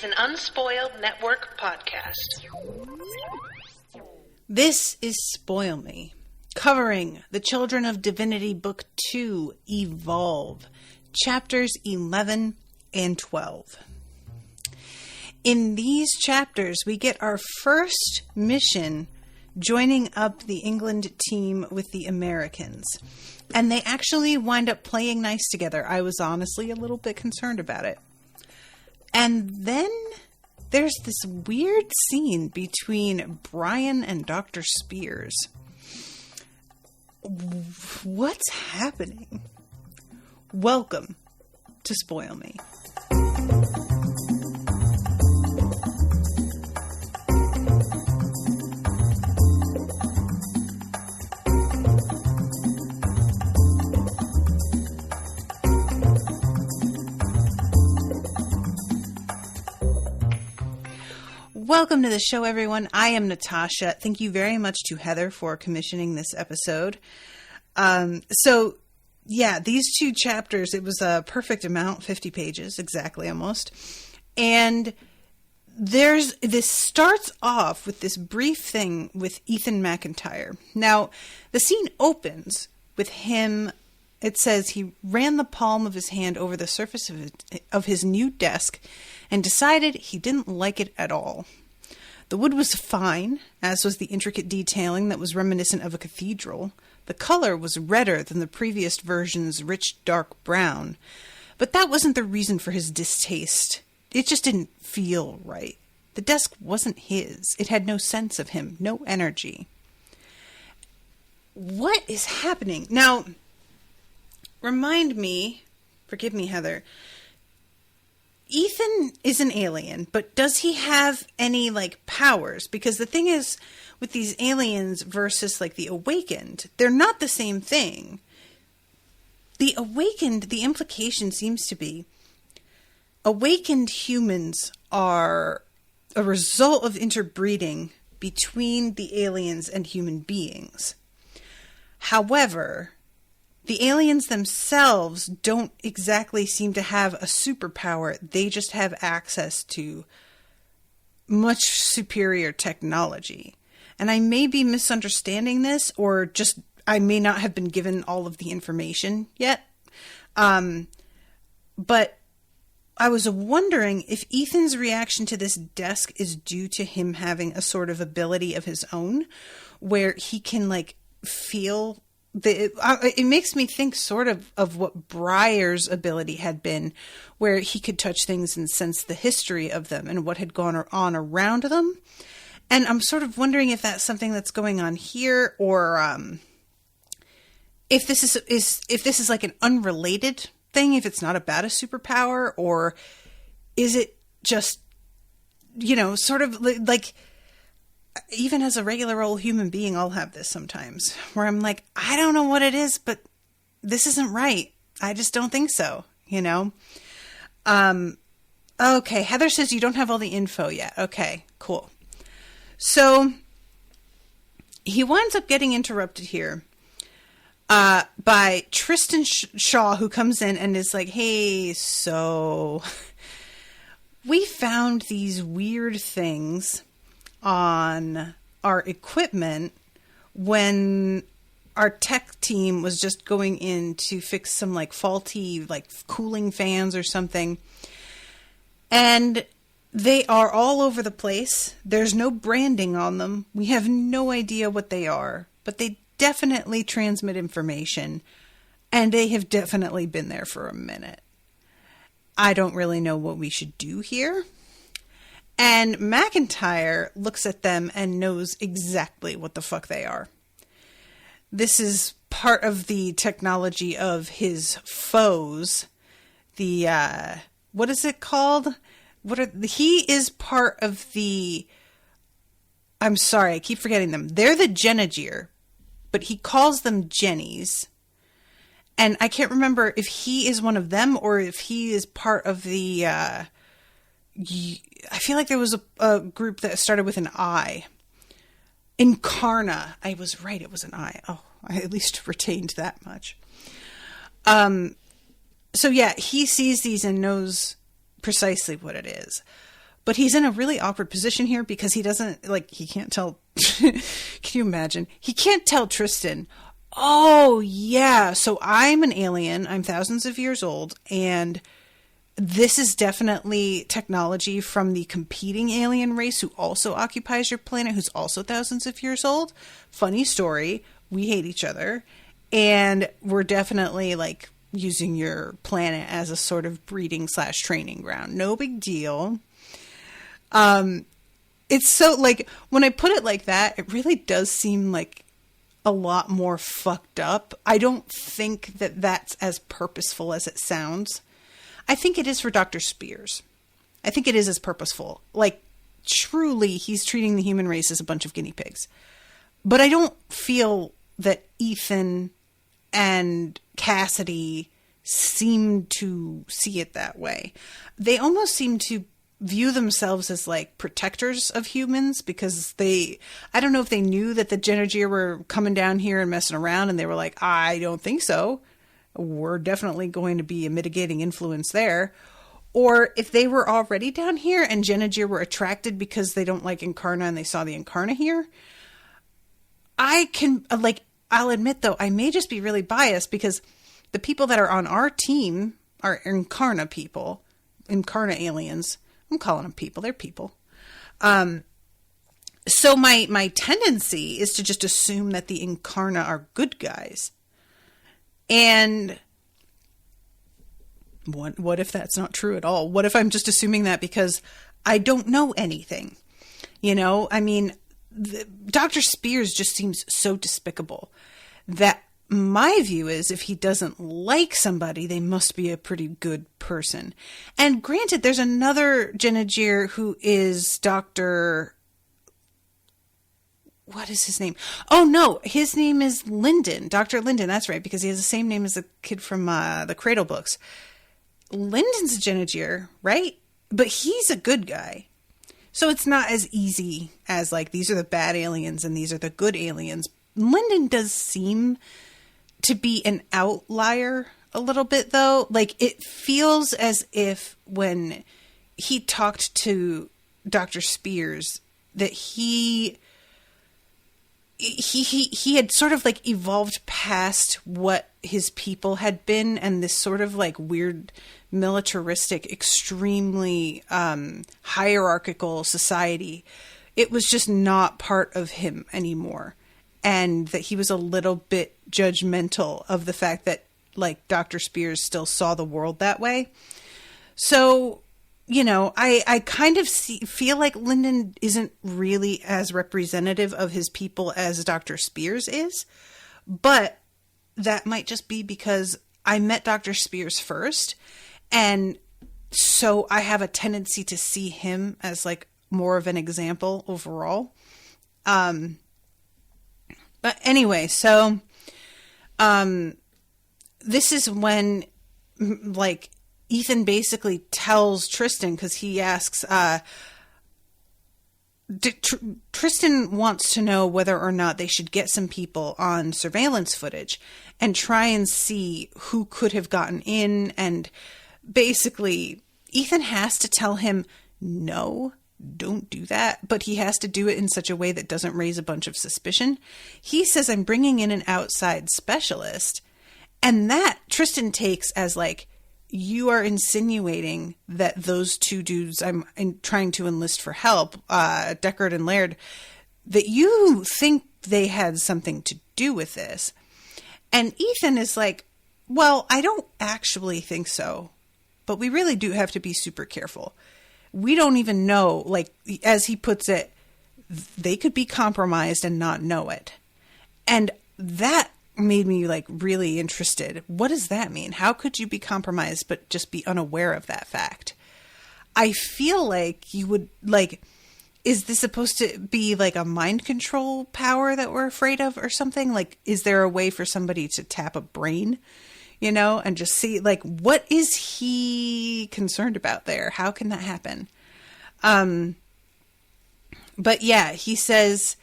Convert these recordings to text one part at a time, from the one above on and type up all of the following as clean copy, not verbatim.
an Unspoiled Network podcast. This is Spoil Me, covering the Children of Divinity Book 2, Evolve, chapters 11 and 12. In these chapters, we get our first mission joining up the England team with the Americans. And they actually wind up playing nice together. I was honestly a little bit concerned about it. And then there's this weird scene between Brian and Dr. Spears. What's happening? Welcome to Spoil Me. Welcome to the show, everyone. I am Natasha. Thank you very much to Heather for commissioning this episode. These two chapters, it was a perfect amount, 50 pages, exactly almost. And this starts off with this brief thing with Ethan McIntyre. Now, the scene opens with him. It says he ran the palm of his hand over the surface of his new desk and decided he didn't like it at all. The wood was fine, as was the intricate detailing that was reminiscent of a cathedral. The color was redder than the previous version's rich dark brown, but that wasn't the reason for his distaste. It just didn't feel right. The desk wasn't his. It had no sense of him, no energy. What is happening? Now, remind me, forgive me, Heather, Ethan is an alien, but does he have any, powers? Because the thing is, with these aliens versus, the awakened, they're not the same thing. The awakened, the implication seems to be, awakened humans are a result of interbreeding between the aliens and human beings. However, the aliens themselves don't exactly seem to have a superpower. They just have access to much superior technology. And I may be misunderstanding this, or just I may not have been given all of the information yet. But I was wondering if Ethan's reaction to this desk is due to him having a sort of ability of his own, where he can feel. It makes me think sort of what Briar's ability had been, where he could touch things and sense the history of them and what had gone on around them. And I'm sort of wondering if that's something that's going on here, or if this is like an unrelated thing, if it's not about a superpower, or is it just, sort of like even as a regular old human being, I'll have this sometimes where I'm like, I don't know what it is, but this isn't right. I just don't think so, Okay, Heather says you don't have all the info yet. Okay, cool. So he winds up getting interrupted here by Tristan Shaw, who comes in and is like, hey, so we found these weird things on our equipment when our tech team was just going in to fix some faulty cooling fans or something. And they are all over the place. There's no branding on them. We have no idea what they are, but they definitely transmit information, and they have definitely been there for a minute. I don't really know what we should do here. And McIntyre looks at them and knows exactly what the fuck they are. This is part of the technology of his foes. The, what is it called? He is part of the, I'm sorry, I keep forgetting them. They're the Genagir, but he calls them Jennies. And I can't remember if he is one of them or if he is part of the, I feel like there was a group that started with an I. Incarna. I was right. It was an I. Oh, I at least retained that much. So yeah, he sees these and knows precisely what it is. But he's in a really awkward position here because he doesn't, like, he can't tell. Can you imagine? He can't tell Tristan, oh, yeah, so I'm an alien. I'm thousands of years old. And this is definitely technology from the competing alien race who also occupies your planet, who's also thousands of years old. Funny story. We hate each other. And we're definitely, like, using your planet as a sort of breeding / training ground. No big deal. It's so, like, when I put it like that, it really does seem like a lot more fucked up. I don't think that that's as purposeful as it sounds. I think it is for Dr. Spears. I think it is as purposeful. Like, truly, he's treating the human race as a bunch of guinea pigs. But I don't feel that Ethan and Cassidy seem to see it that way. They almost seem to view themselves as, like, protectors of humans because I don't know if they knew that the Genagir were coming down here and messing around and they were like, I don't think so. We're definitely going to be a mitigating influence there. Or if they were already down here and Genagir were attracted because they don't like Incarna and they saw the Incarna here. I'll admit though, I may just be really biased because the people that are on our team are Incarna people, Incarna aliens. I'm calling them people. They're people. So my tendency is to just assume that the Incarna are good guys. And what if that's not true at all? What if I'm just assuming that because I don't know anything? You know, I mean, Dr. Spears just seems so despicable that my view is if he doesn't like somebody, they must be a pretty good person. And granted, there's another Genagir who is Dr. What is his name? Oh, no, his name is Lyndon. Dr. Lyndon, that's right, because he has the same name as the kid from the Cradle books. Lyndon's a Genagir, right? But he's a good guy. So it's not as easy as, like, these are the bad aliens and these are the good aliens. Lyndon does seem to be an outlier a little bit, though. Like, it feels as if when he talked to Dr. Spears that he had sort of, like, evolved past what his people had been and this sort of, like, weird militaristic, extremely hierarchical society. It was just not part of him anymore. And that he was a little bit judgmental of the fact that, like, Dr. Spears still saw the world that way. So, you know, I kind of feel like Lyndon isn't really as representative of his people as Dr. Spears is. But that might just be because I met Dr. Spears first. And so I have a tendency to see him as, like, more of an example overall. But anyway, so this is when, like, Ethan basically tells Tristan, because he asks, Tristan wants to know whether or not they should get some people on surveillance footage and try and see who could have gotten in. And basically, Ethan has to tell him, no, don't do that. But he has to do it in such a way that doesn't raise a bunch of suspicion. He says, I'm bringing in an outside specialist. And that Tristan takes as, like, you are insinuating that those two dudes I'm trying to enlist for help, Deckard and Laird, that you think they had something to do with this. And Ethan is like, well, I don't actually think so, but we really do have to be super careful. We don't even know, like, as he puts it, they could be compromised and not know it. And that made me, like, really interested. What does that mean? How could you be compromised but just be unaware of that fact? I feel like you would, like, is this supposed to be like a mind control power that we're afraid of or something? Like, is there a way for somebody to tap a brain, you know, and just see, like, what is he concerned about there? How can that happen? But yeah, he says,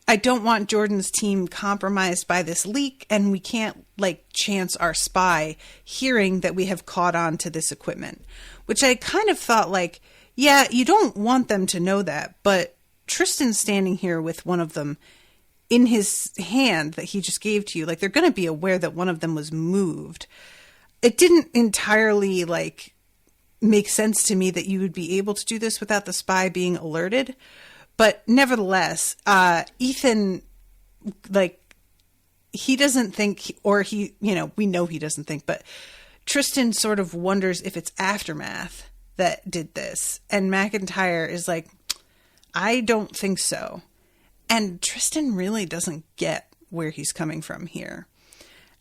I don't want Jordan's team compromised by this leak, and we can't, like, chance our spy hearing that we have caught on to this equipment. Which I kind of thought, like, yeah, you don't want them to know that, but Tristan's standing here with one of them in his hand that he just gave to you. Like, they're going to be aware that one of them was moved. It didn't entirely, like, make sense to me that you would be able to do this without the spy being alerted. But nevertheless, Ethan, like, he doesn't think, or he, you know, we know he doesn't think, but Tristan sort of wonders if it's Aftermath that did this. And McIntyre is like, I don't think so. And Tristan really doesn't get where he's coming from here.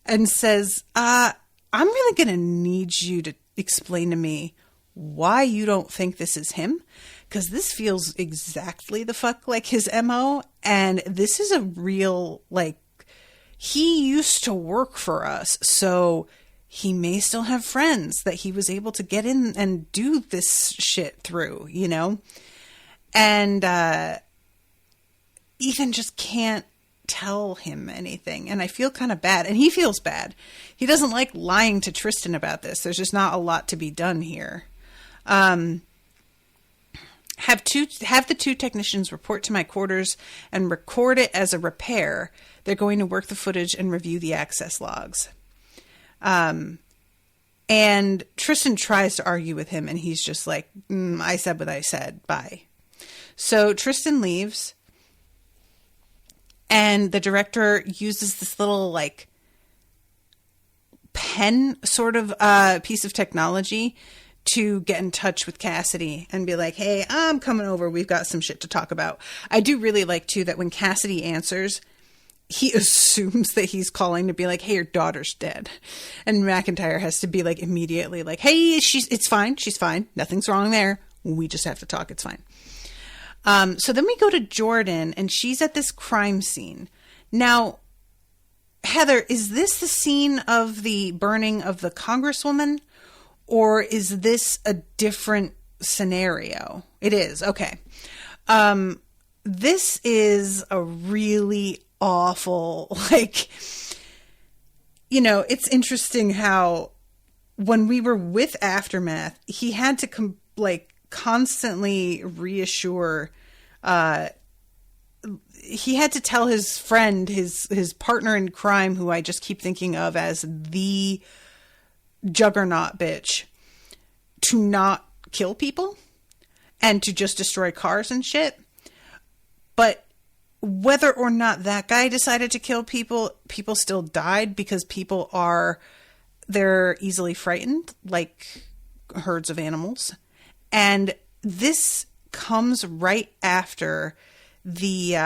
And says, I'm really going to need you to explain to me why you don't think this is him. Because this feels exactly the fuck like his MO. And this is a real, like, he used to work for us. So he may still have friends that he was able to get in and do this shit through, you know? And Ethan just can't tell him anything. And I feel kind of bad. And he feels bad. He doesn't like lying to Tristan about this. There's just not a lot to be done here. Have the two technicians report to my quarters and record it as a repair. They're going to work the footage and review the access logs. And Tristan tries to argue with him, and he's just like, I said what I said. Bye. So Tristan leaves, and the director uses this little, like, pen sort of piece of technology to get in touch with Cassidy and be like, hey, I'm coming over. We've got some shit to talk about. I do really like, too, that when Cassidy answers, he assumes that he's calling to be like, hey, your daughter's dead. And McIntyre has to be like immediately like, hey, it's fine. She's fine. Nothing's wrong there. We just have to talk. It's fine. So then we go to Jordan, and she's at this crime scene. Now, Heather, is this the scene of the burning of the Congresswoman? Or is this a different scenario? It is. Okay. This is a really awful, like, you know, it's interesting how when we were with Aftermath, he had to constantly reassure, he had to tell his friend, his partner in crime, who I just keep thinking of as the juggernaut bitch, to not kill people and to just destroy cars and shit. But whether or not that guy decided to kill people, people still died because they're easily frightened, like herds of animals. And this comes right after the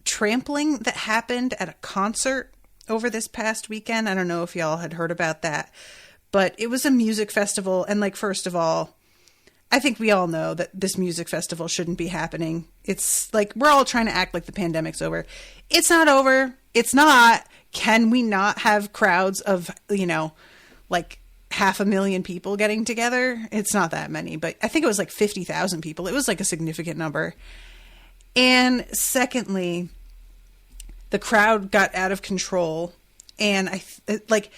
trampling that happened at a concert over this past weekend. I don't know if y'all had heard about that. But it was a music festival, and, like, first of all, I think we all know that this music festival shouldn't be happening. It's like, we're all trying to act like the pandemic's over. It's not over. It's not. Can we not have crowds of, you know, like 500,000 people getting together? It's not that many, but I think it was like 50,000 people. It was like a significant number. And secondly, the crowd got out of control, and I feel like,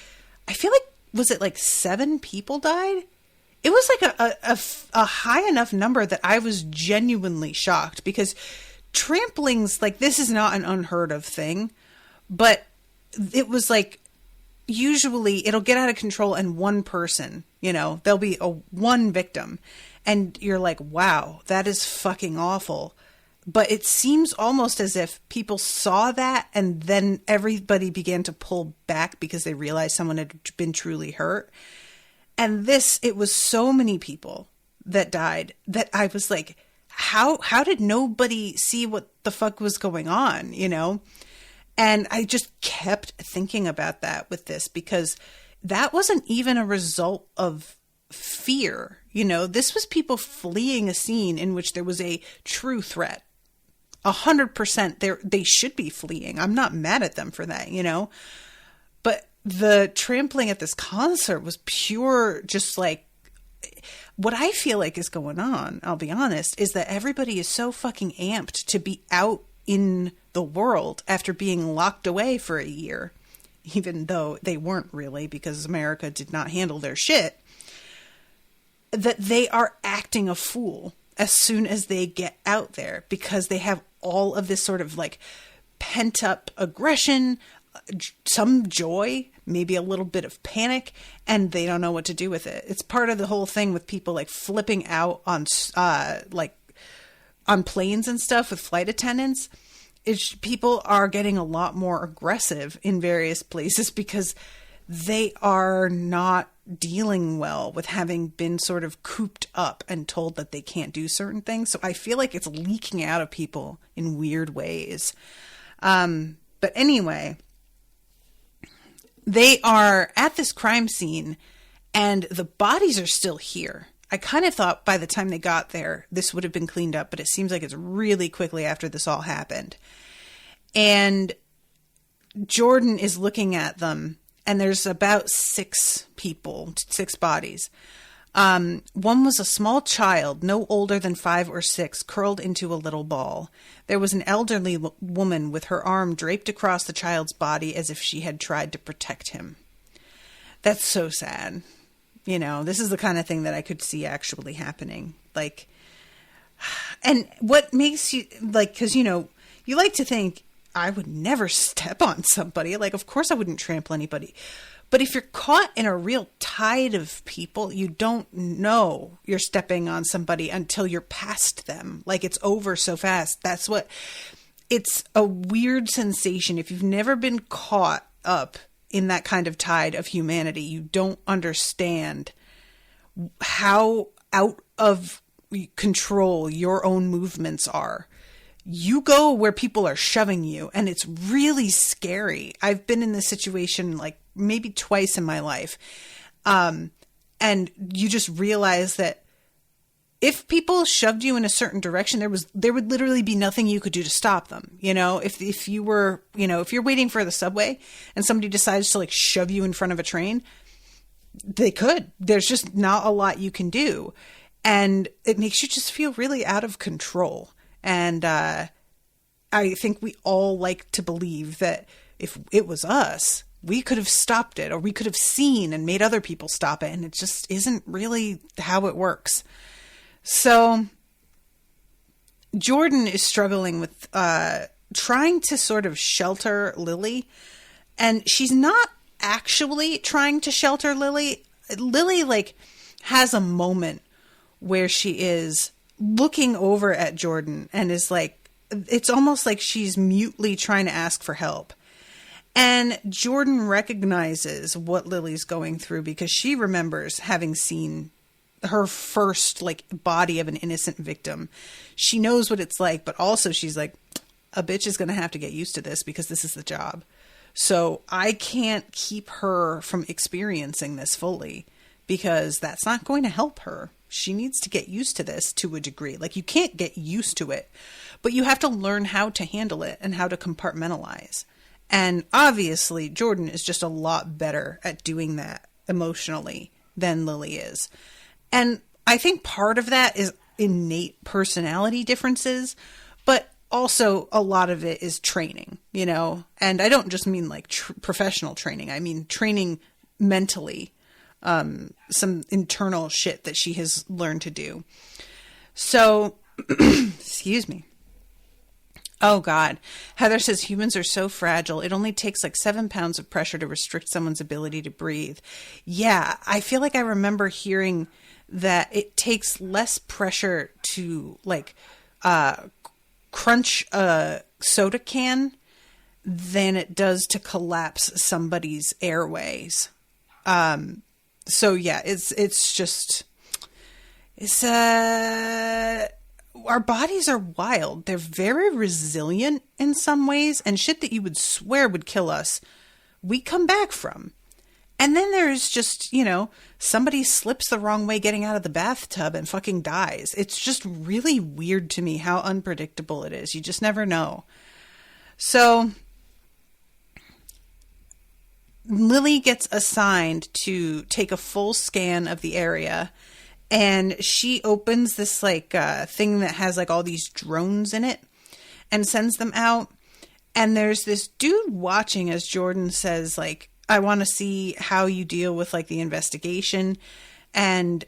was it like 7 people died? It was like a high enough number that I was genuinely shocked, because tramplings, like, this is not an unheard of thing, but it was like, usually it'll get out of control and one person, you know, there'll be one victim, and you're like, wow, that is fucking awful. But it seems almost as if people saw that and then everybody began to pull back because they realized someone had been truly hurt. And it was so many people that died that I was like, how did nobody see what the fuck was going on, you know? And I just kept thinking about that with this, because that wasn't even a result of fear. You know, this was people fleeing a scene in which there was a true threat. 100% they should be fleeing. I'm not mad at them for that, you know, but the trampling at this concert was pure, just like, what I feel like is going on, I'll be honest, is that everybody is so fucking amped to be out in the world after being locked away for a year, even though they weren't really, because America did not handle their shit, that they are acting a fool as soon as they get out there, because they have all of this sort of like pent up aggression, some joy, maybe a little bit of panic, and they don't know what to do with it. It's part of the whole thing with people like flipping out on on planes and stuff with flight attendants. People are getting a lot more aggressive in various places because they are not dealing well with having been sort of cooped up and told that they can't do certain things. So I feel like it's leaking out of people in weird ways. But anyway, they are at this crime scene and the bodies are still here. I kind of thought by the time they got there, this would have been cleaned up, but it seems like it's really quickly after this all happened. And Jordan is looking at them, and there's about 6 people, 6 bodies. One was a small child, no older than 5 or 6, curled into a little ball. There was an elderly woman with her arm draped across the child's body as if she had tried to protect him. That's so sad. You know, this is the kind of thing that I could see actually happening. Like, and what makes you, like, because, you know, you like to think, I would never step on somebody. Like, of course I wouldn't trample anybody. But if you're caught in a real tide of people, you don't know you're stepping on somebody until you're past them. Like, it's over so fast. It's a weird sensation. If you've never been caught up in that kind of tide of humanity, you don't understand how out of control your own movements are. You go where people are shoving you, and it's really scary. I've been in this situation like maybe twice in my life. And you just realize that if people shoved you in a certain direction, there would literally be nothing you could do to stop them. You know, if you were, you know, if you're waiting for the subway and somebody decides to like shove you in front of a train, they could. There's just not a lot you can do. And it makes you just feel really out of control. And I think we all like to believe that if it was us, we could have stopped it, or we could have seen and made other people stop it. And it just isn't really how it works. So Jordan is struggling with trying to sort of shelter Lily. And she's not actually trying to shelter Lily. Lily, like, has a moment where she is looking over at Jordan and is like, it's almost like she's mutely trying to ask for help. And Jordan recognizes what Lily's going through because she remembers having seen her first like body of an innocent victim. She knows what it's like, but also she's like, a bitch is going to have to get used to this because this is the job. So I can't keep her from experiencing this fully because that's not going to help her. She needs to get used to this to a degree. Like, you can't get used to it, but you have to learn how to handle it and how to compartmentalize. And obviously, Jordan is just a lot better at doing that emotionally than Lily is. And I think part of that is innate personality differences, but also a lot of it is training, you know? And I don't just mean like professional training. I mean training mentally. Some internal shit that she has learned to do. So, excuse me. Oh God. Heather says humans are so fragile. It only takes like 7 pounds of pressure to restrict someone's ability to breathe. Yeah. I feel like I remember hearing that it takes less pressure to like, crunch a soda can than it does to collapse somebody's airways. So yeah, our bodies are wild. They're very resilient in some ways, and shit that you would swear would kill us, we come back from. And then there's just, you know, somebody slips the wrong way getting out of the bathtub and fucking dies. It's just really weird to me how unpredictable it is. You just never know. So Lily gets assigned to take a full scan of the area, and she opens this like thing that has like all these drones in it and sends them out. And there's this dude watching as Jordan says, like, I want to see how you deal with, like, the investigation. And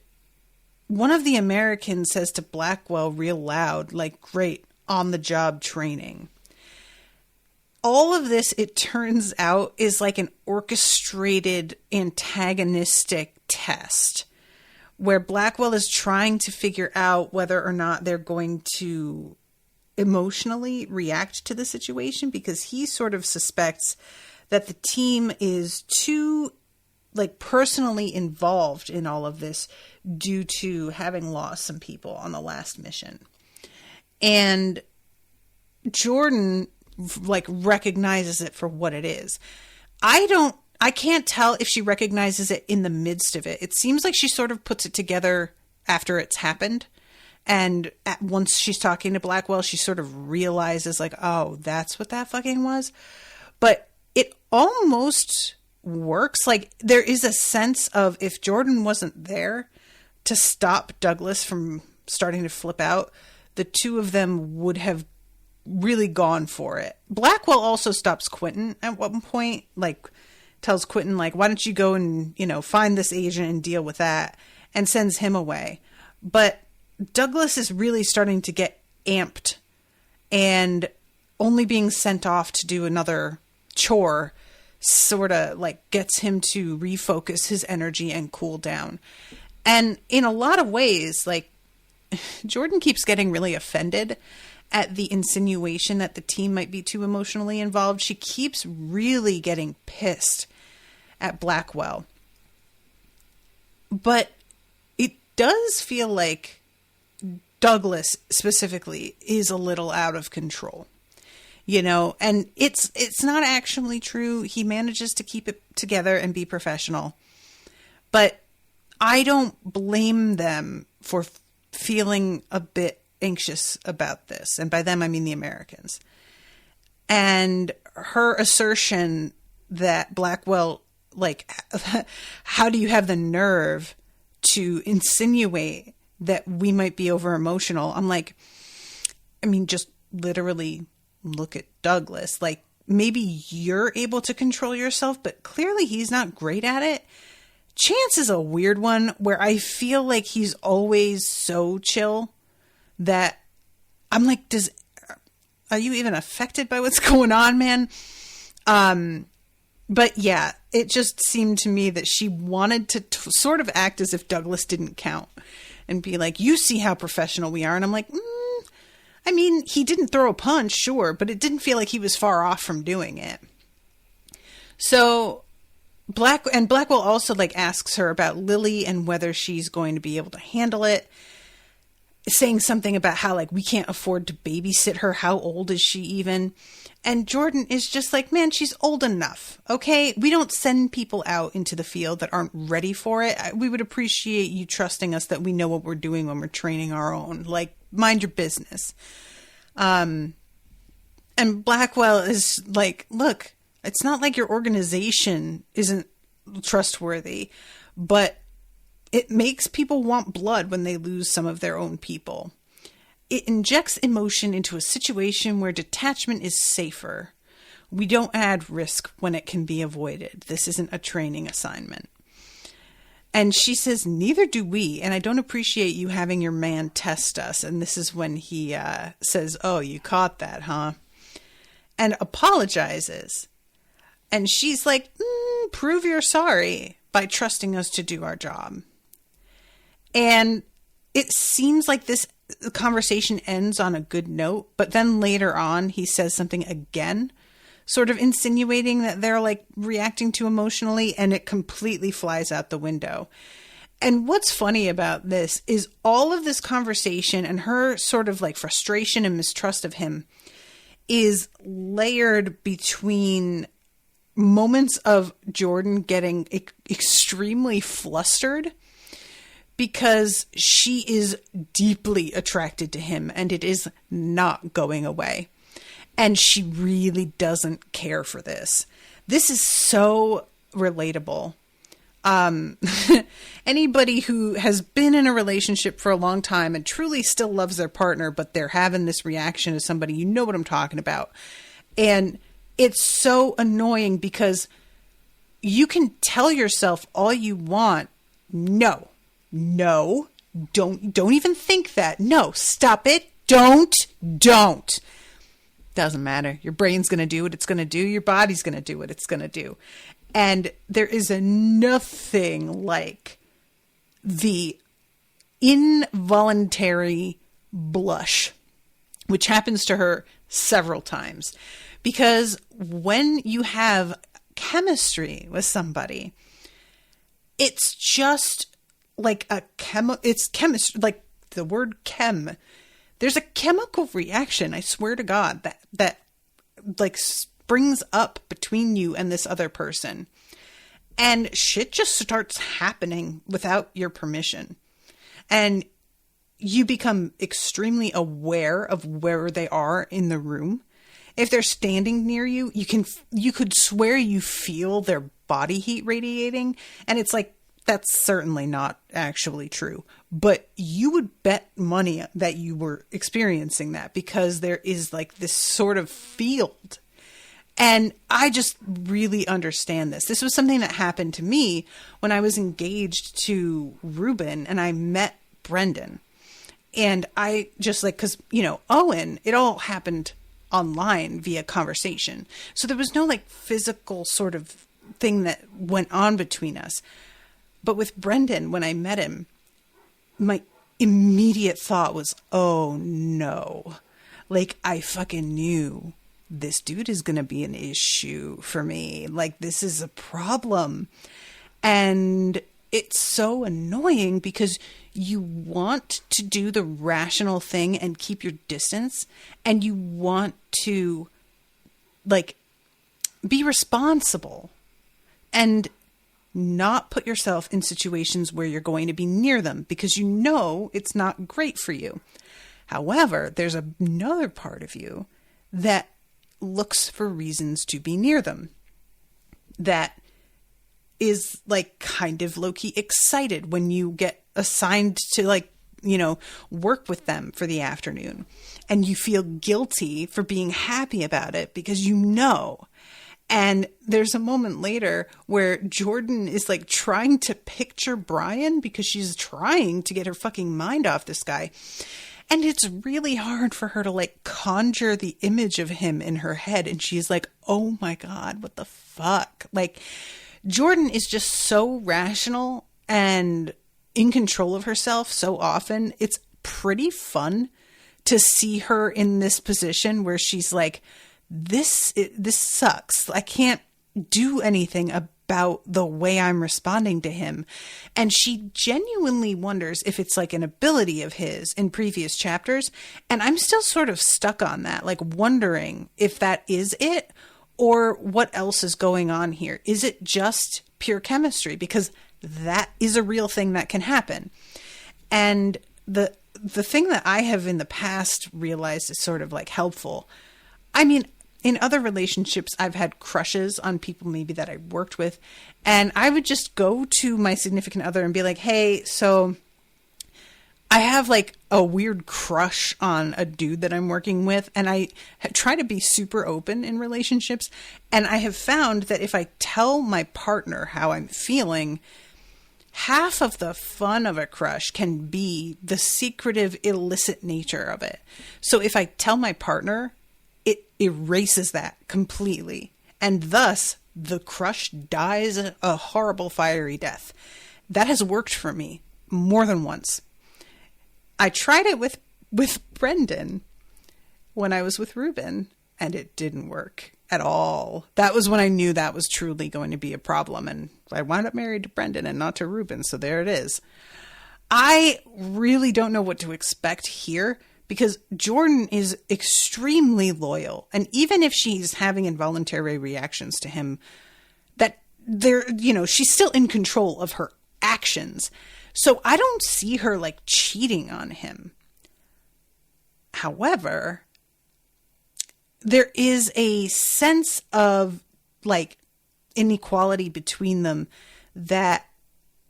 one of the Americans says to Blackwell real loud, like, great, on-the-job training. All of this, it turns out, is like an orchestrated antagonistic test where Blackwell is trying to figure out whether or not they're going to emotionally react to the situation, because he sort of suspects that the team is too, like, personally involved in all of this due to having lost some people on the last mission. And Jordan, like, recognizes it for what it is. I can't tell if she recognizes it in the midst of it. It seems like she sort of puts it together after it's happened. And once she's talking to Blackwell, she sort of realizes, like, oh, that's what that fucking was. But it almost works. Like, there is a sense of, if Jordan wasn't there to stop Douglas from starting to flip out, the two of them would have really gone for it. Blackwell also stops Quentin at one point, like, tells Quentin, like, why don't you go and, you know, find this agent and deal with that, and sends him away. But Douglas is really starting to get amped, and only being sent off to do another chore sort of, like, gets him to refocus his energy and cool down. And in a lot of ways, like, Jordan keeps getting really offended at the insinuation that the team might be too emotionally involved. She keeps really getting pissed at Blackwell. But it does feel like Douglas specifically is a little out of control, you know, and it's not actually true. He manages to keep it together and be professional, but I don't blame them for feeling a bit anxious about this. And by them, I mean the Americans. And her assertion that Blackwell, like, how do you have the nerve to insinuate that we might be over emotional? I'm like, I mean, just literally look at Douglas. Like, maybe you're able to control yourself, but clearly he's not great at it. Chance is a weird one where I feel like he's always so chill that I'm like, are you even affected by what's going on, man? But yeah, it just seemed to me that she wanted to sort of act as if Douglas didn't count and be like, you see how professional we are. And I'm like, I mean, he didn't throw a punch, sure, but it didn't feel like he was far off from doing it. So Blackwell also, like, asks her about Lily and whether she's going to be able to handle it, saying something about how, like, we can't afford to babysit her. How old is she even? And Jordan is just like, man, she's old enough. Okay. We don't send people out into the field that aren't ready for it. We would appreciate you trusting us that we know what we're doing when we're training our own. Like, mind your business. And Blackwell is like, look, it's not like your organization isn't trustworthy, but it makes people want blood when they lose some of their own people. It injects emotion into a situation where detachment is safer. We don't add risk when it can be avoided. This isn't a training assignment. And she says, neither do we. And I don't appreciate you having your man test us. And this is when he says, oh, you caught that, huh? And apologizes. And she's like, prove you're sorry by trusting us to do our job. And it seems like this conversation ends on a good note, but then later on he says something again, sort of insinuating that they're, like, reacting too emotionally, and it completely flies out the window. And what's funny about this is all of this conversation and her sort of, like, frustration and mistrust of him is layered between moments of Jordan getting extremely flustered because she is deeply attracted to him and it is not going away. And she really doesn't care for this. This is so relatable. Anybody who has been in a relationship for a long time and truly still loves their partner, but they're having this reaction to somebody, you know what I'm talking about. And it's so annoying because you can tell yourself all you want. No, don't even think that. No, stop it. Don't. Doesn't matter. Your brain's going to do what it's going to do. Your body's going to do what it's going to do. And there is nothing like the involuntary blush, which happens to her several times. Because when you have chemistry with somebody, it's just like it's chemistry, like the word chem. There's a chemical reaction, I swear to God, that like springs up between you and this other person. And shit just starts happening without your permission. And you become extremely aware of where they are in the room. If they're standing near you, you could swear you feel their body heat radiating. And it's like, that's certainly not actually true. But you would bet money that you were experiencing that, because there is like this sort of field. And I just really understand this. This was something that happened to me when I was engaged to Ruben and I met Brendan. And I just like, because, Owen, it all happened online via conversation. So there was no like physical sort of thing that went on between us. But with Brendan, when I met him, my immediate thought was, oh no, like I fucking knew this dude is going to be an issue for me. Like this is a problem. And it's so annoying because you want to do the rational thing and keep your distance, and you want to like be responsible and not put yourself in situations where you're going to be near them because you know it's not great for you. However, there's another part of you that looks for reasons to be near them, that is like kind of low-key excited when you get assigned to like, work with them for the afternoon, and you feel guilty for being happy about it because and there's a moment later where Jordan is like trying to picture Brian because she's trying to get her fucking mind off this guy. And it's really hard for her to like conjure the image of him in her head. And she's like, oh my God, what the fuck? Like Jordan is just so rational and in control of herself so often. It's pretty fun to see her in this position where she's like, this sucks. I can't do anything about the way I'm responding to him. And she genuinely wonders if it's like an ability of his in previous chapters. And I'm still sort of stuck on that, like wondering if that is it or what else is going on here. Is it just pure chemistry? Because that is a real thing that can happen. And the thing that I have in the past realized is sort of like helpful. I mean, in other relationships, I've had crushes on people maybe that I worked with, and I would just go to my significant other and be like, hey, so I have like a weird crush on a dude that I'm working with, and I try to be super open in relationships, and I have found that if I tell my partner how I'm feeling, half of the fun of a crush can be the secretive, illicit nature of it. So if I tell my partner, it erases that completely. And thus, the crush dies a horrible, fiery death. That has worked for me more than once. I tried it with Brendan when I was with Ruben, and it didn't work at all. That was when I knew that was truly going to be a problem. And I wound up married to Brendan and not to Ruben. So there it is. I really don't know what to expect here, because Jordan is extremely loyal. And even if she's having involuntary reactions to him, that she's still in control of her actions. So I don't see her like cheating on him. However, there is a sense of like inequality between them that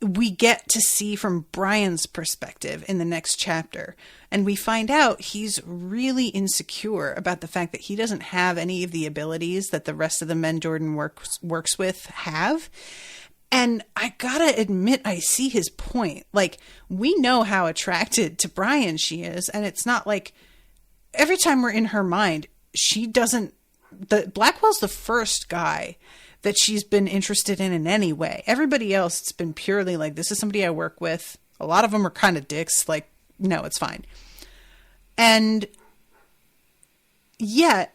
we get to see from Brian's perspective in the next chapter. And we find out he's really insecure about the fact that he doesn't have any of the abilities that the rest of the men Jordan works with have. And I gotta admit, I see his point. Like, we know how attracted to Brian she is. And it's not like every time we're in her mind, she doesn't, Blackwell's the first guy that she's been interested in any way. Everybody else, it's been purely like, this is somebody I work with. A lot of them are kind of dicks. Like, no, it's fine. And yet,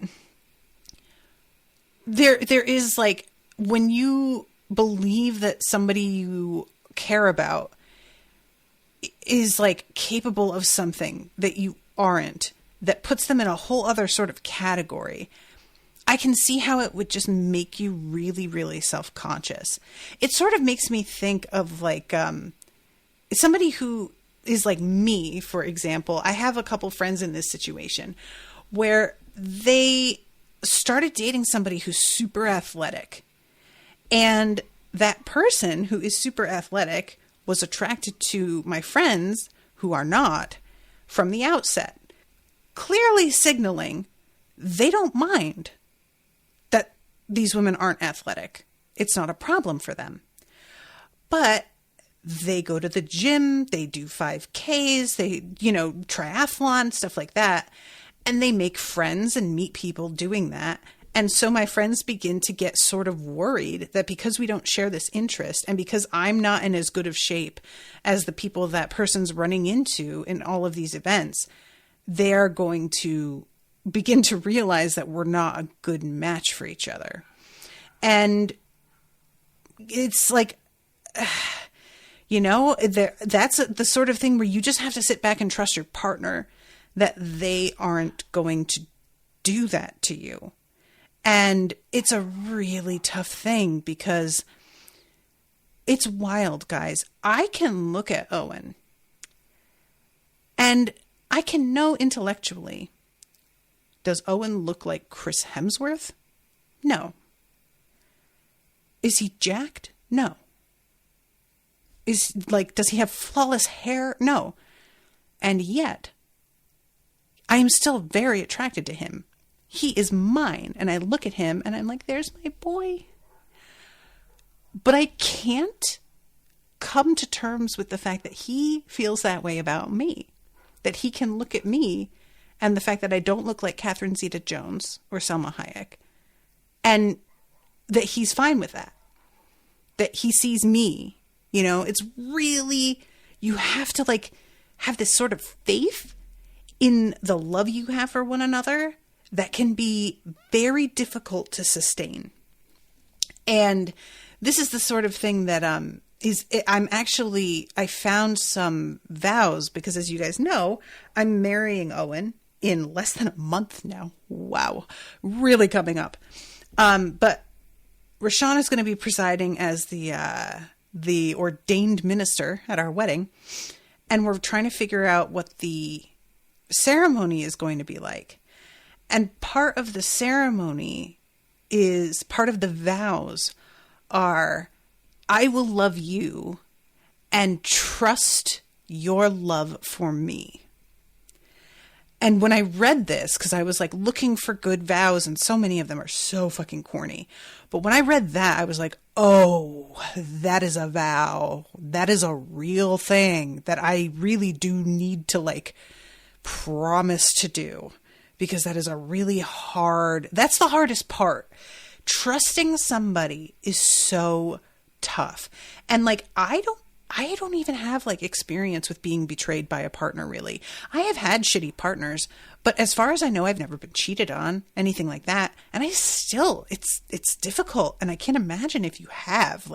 there is like, when you believe that somebody you care about is like capable of something that you aren't, that puts them in a whole other sort of category, I can see how it would just make you really, really self-conscious. It sort of makes me think of like somebody who is like me, for example. I have a couple friends in this situation where they started dating somebody who's super athletic. And that person who is super athletic was attracted to my friends who are not from the outset, clearly signaling they don't mind that these women aren't athletic. It's not a problem for them. But they go to the gym, they do 5Ks, they, triathlon, stuff like that. And they make friends and meet people doing that. And so my friends begin to get sort of worried that because we don't share this interest and because I'm not in as good of shape as the people that person's running into in all of these events, they're going to begin to realize that we're not a good match for each other. And it's like, that's the sort of thing where you just have to sit back and trust your partner that they aren't going to do that to you. And it's a really tough thing because it's wild, guys. I can look at Owen and I can know intellectually, does Owen look like Chris Hemsworth? No. Is he jacked? No. Does he have flawless hair? No. And yet, I am still very attracted to him. He is mine. And I look at him and I'm like, there's my boy. But I can't come to terms with the fact that he feels that way about me. That he can look at me and the fact that I don't look like Catherine Zeta-Jones or Selma Hayek. And that he's fine with that. That he sees me. It's really, you have to have this sort of faith in the love you have for one another that can be very difficult to sustain. And this is the sort of thing that I found some vows because, as you guys know, I'm marrying Owen in less than a month now. Wow. Really coming up. But Rashawn is going to be presiding as the ordained minister at our wedding. And we're trying to figure out what the ceremony is going to be like. And part of the ceremony is, part of the vows are, I will love you and trust your love for me. And when I read this, because I was looking for good vows and so many of them are so fucking corny. But when I read that, I was like, oh, that is a vow. That is a real thing that I really do need to promise to do. Because that is a really hard, that's the hardest part. Trusting somebody is so tough. And I don't even have experience with being betrayed by a partner, really. I have had shitty partners, but as far as I know, I've never been cheated on, anything like that. And it's difficult. And I can't imagine if you have,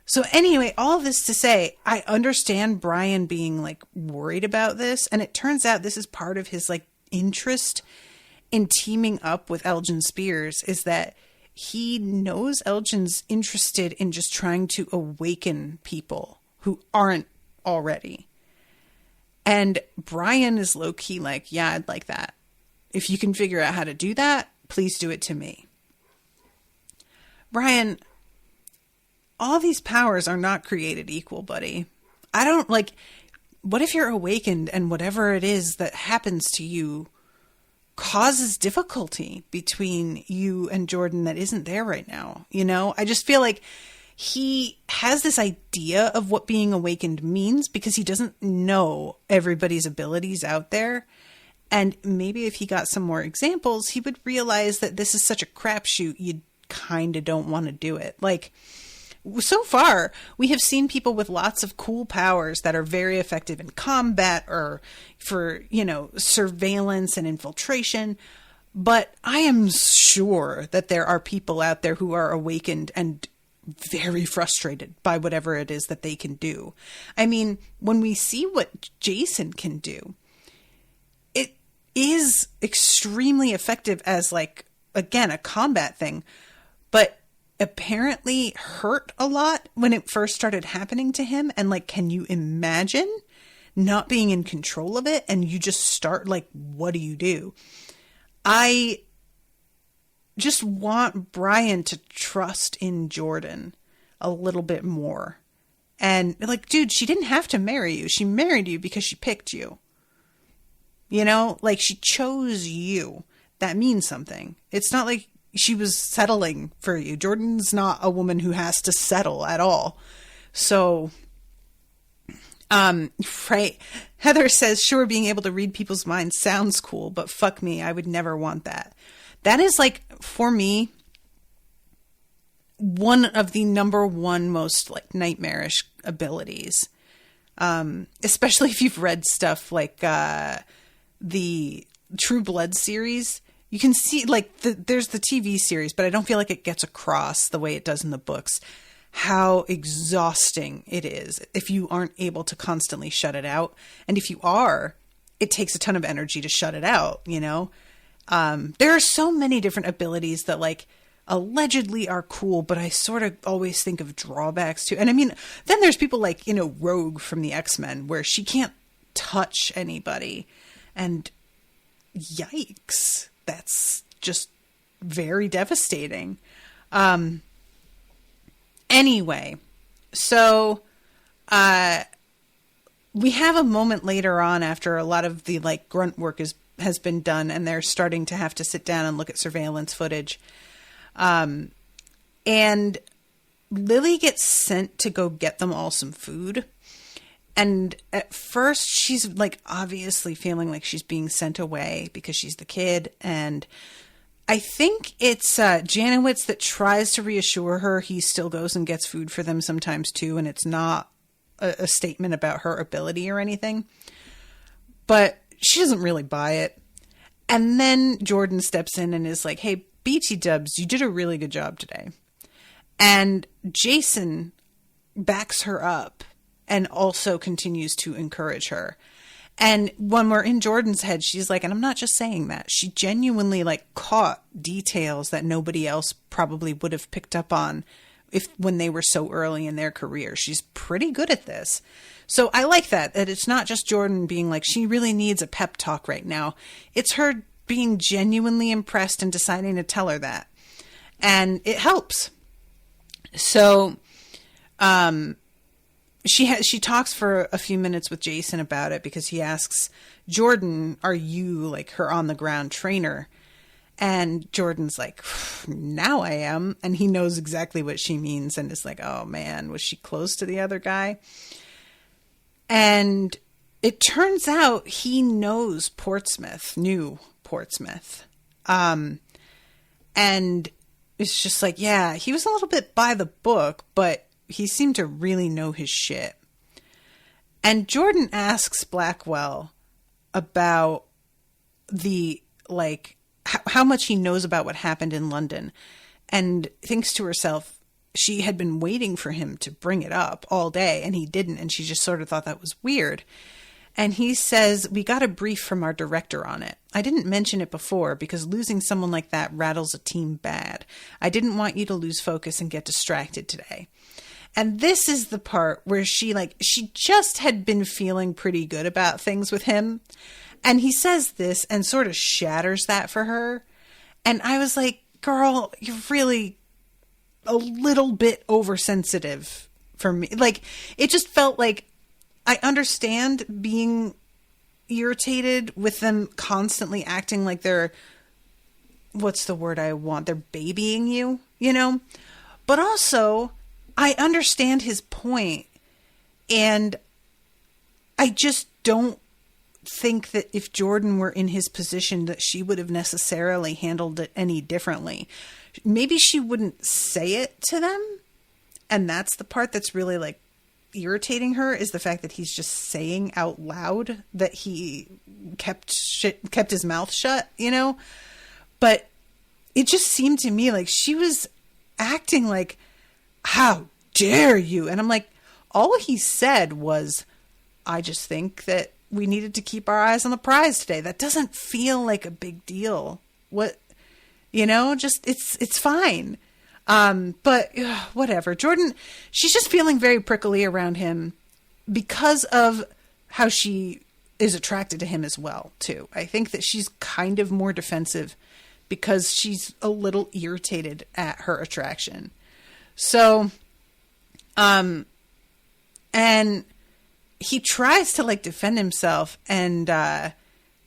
So anyway, all this to say, I understand Brian being worried about this. And it turns out this is part of his interest in teaming up with Elgin Spears, is that he knows Elgin's interested in just trying to awaken people who aren't already. And Brian is low-key yeah, I'd like that. If you can figure out how to do that, please do it to me. Brian, all these powers are not created equal, buddy. I don't like, what if you're awakened and whatever it is that happens to you causes difficulty between you and Jordan that isn't there right now? You know, I just feel like he has this idea of what being awakened means because he doesn't know everybody's abilities out there. And maybe if he got some more examples, he would realize that this is such a crapshoot, you kind of don't want to do it. Like, so far, we have seen people with lots of cool powers that are very effective in combat or for, you know, surveillance and infiltration. But I am sure that there are people out there who are awakened and very frustrated by whatever it is that they can do. I mean, when we see what Jason can do, it is extremely effective as, like, again, a combat thing, but apparently hurt a lot when it first started happening to him. And like, can you imagine not being in control of it? And you just start like, what do you do? I just want Brian to trust in Jordan a little bit more. And like, dude, she didn't have to marry you. She married you because she picked you. You know, like she chose you. That means something. It's not like she was settling for you. Jordan's not a woman who has to settle at all. So, right. Heather says, sure, being able to read people's minds sounds cool, but fuck me, I would never want that. That is like, for me, one of the number one most like nightmarish abilities. Especially if you've read stuff like, the True Blood series. You can see, like, there's the TV series, but I don't feel like it gets across the way it does in the books, how exhausting it is if you aren't able to constantly shut it out. And if you are, it takes a ton of energy to shut it out, you know? There are so many different abilities that, like, allegedly are cool, but I sort of always think of drawbacks too. And I mean, then there's people like, you know, Rogue from the X-Men, where she can't touch anybody. And yikes. That's just very devastating. Anyway, so we have a moment later on after a lot of the like grunt work has been done, and they're starting to have to sit down and look at surveillance footage. And Lily gets sent to go get them all some food. And at first she's like obviously feeling like she's being sent away because she's the kid. And I think it's Janowitz that tries to reassure her he still goes and gets food for them sometimes too. And it's not a statement about her ability or anything. But she doesn't really buy it. And then Jordan steps in and is like, hey, BT Dubs, you did a really good job today. And Jason backs her up and also continues to encourage her. And when we're in Jordan's head, she's like, and I'm not just saying that, she genuinely like caught details that nobody else probably would have picked up on when they were so early in their career. She's pretty good at this. So I like that it's not just Jordan being like, she really needs a pep talk right now. It's her being genuinely impressed and deciding to tell her that. And it helps. So, she talks for a few minutes with Jason about it because he asks Jordan, are you like her on the ground trainer? And Jordan's like, now I am. And he knows exactly what she means and is like, oh man, was she close to the other guy? And it turns out he knows knew Portsmouth. And it's just like, yeah, he was a little bit by the book, but he seemed to really know his shit. And Jordan asks Blackwell about the, like, how much he knows about what happened in London, and thinks to herself, she had been waiting for him to bring it up all day, and he didn't, and she just sort of thought that was weird. And he says, we got a brief from our director on it. I didn't mention it before because losing someone like that rattles a team bad. I didn't want you to lose focus and get distracted today. And this is the part where she just had been feeling pretty good about things with him. And he says this and sort of shatters that for her. And I was like, girl, you're really a little bit oversensitive for me. Like, it just felt like I understand being irritated with them constantly acting like they're, what's the word I want? They're babying you, you know? But also, I understand his point, and I just don't think that if Jordan were in his position that she would have necessarily handled it any differently. Maybe she wouldn't say it to them, and that's the part that's really like irritating her, is the fact that he's just saying out loud that he kept his mouth shut, you know? But it just seemed to me like she was acting like, how dare you? And I'm like, all he said was, I just think that we needed to keep our eyes on the prize today. That doesn't feel like a big deal. What, you know, just, it's fine. But whatever. Jordan, she's just feeling very prickly around him because of how she is attracted to him as well, too. I think that she's kind of more defensive because she's a little irritated at her attraction. So, and he tries to like defend himself, and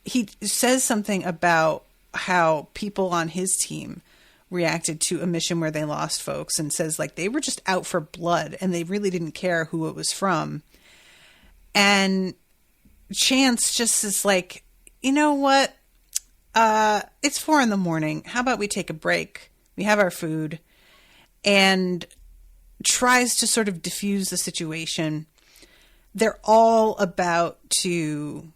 he says something about how people on his team reacted to a mission where they lost folks, and says like they were just out for blood and they really didn't care who it was from. And Chance just is like, you know what? It's 4 a.m. How about we take a break? We have our food, and tries to sort of diffuse the situation. They're all about to,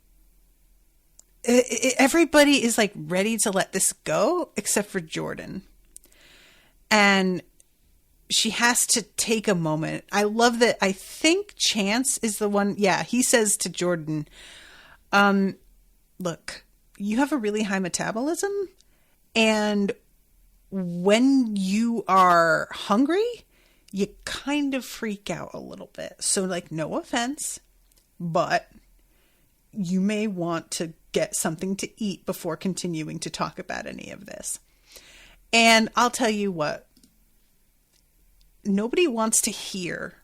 everybody is like ready to let this go except for Jordan. And she has to take a moment. I love that. I think Chance is the one. Yeah. He says to Jordan, look, you have a really high metabolism, and when you are hungry, you kind of freak out a little bit. So like, no offense, but you may want to get something to eat before continuing to talk about any of this. And I'll tell you what, nobody wants to hear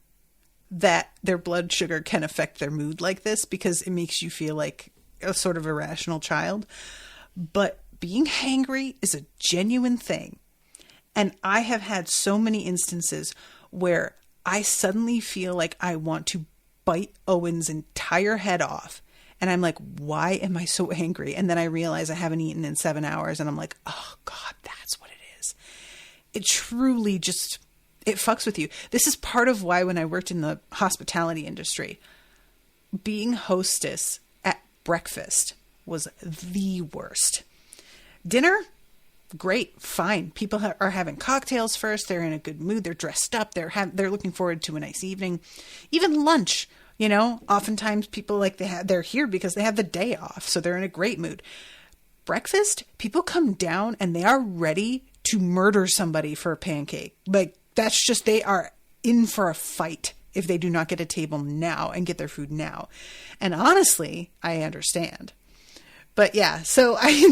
that their blood sugar can affect their mood like this, because it makes you feel like a sort of irrational child. But being hangry is a genuine thing. And I have had so many instances where I suddenly feel like I want to bite Owen's entire head off. And I'm like, why am I so angry? And then I realize I haven't eaten in 7 hours. And I'm like, oh God, that's what it is. It truly just, it fucks with you. This is part of why when I worked in the hospitality industry, being hostess at breakfast was the worst. Dinner, great, fine. People are having cocktails first. They're in a good mood. They're dressed up. They're looking forward to a nice evening. Even lunch, you know, oftentimes people like they're here because they have the day off, so they're in a great mood. Breakfast, people come down and they are ready to murder somebody for a pancake. Like, that's just, they are in for a fight if they do not get a table now and get their food now. And honestly, I understand. But yeah, so I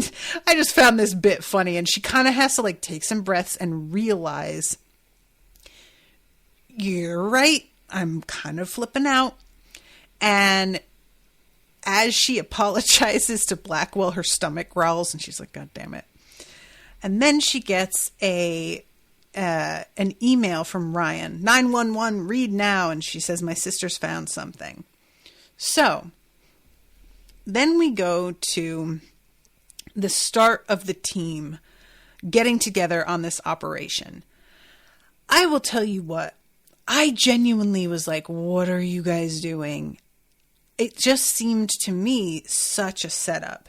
just found this bit funny, and she kind of has to like take some breaths and realize, you're right, I'm kind of flipping out. And as she apologizes to Blackwell, her stomach growls, and she's like, God damn it. And then she gets an email from Ryan, 911, read now. And she says, my sister's found something. So then we go to the start of the team getting together on this operation. I will tell you what, I genuinely was like, what are you guys doing? It just seemed to me such a setup.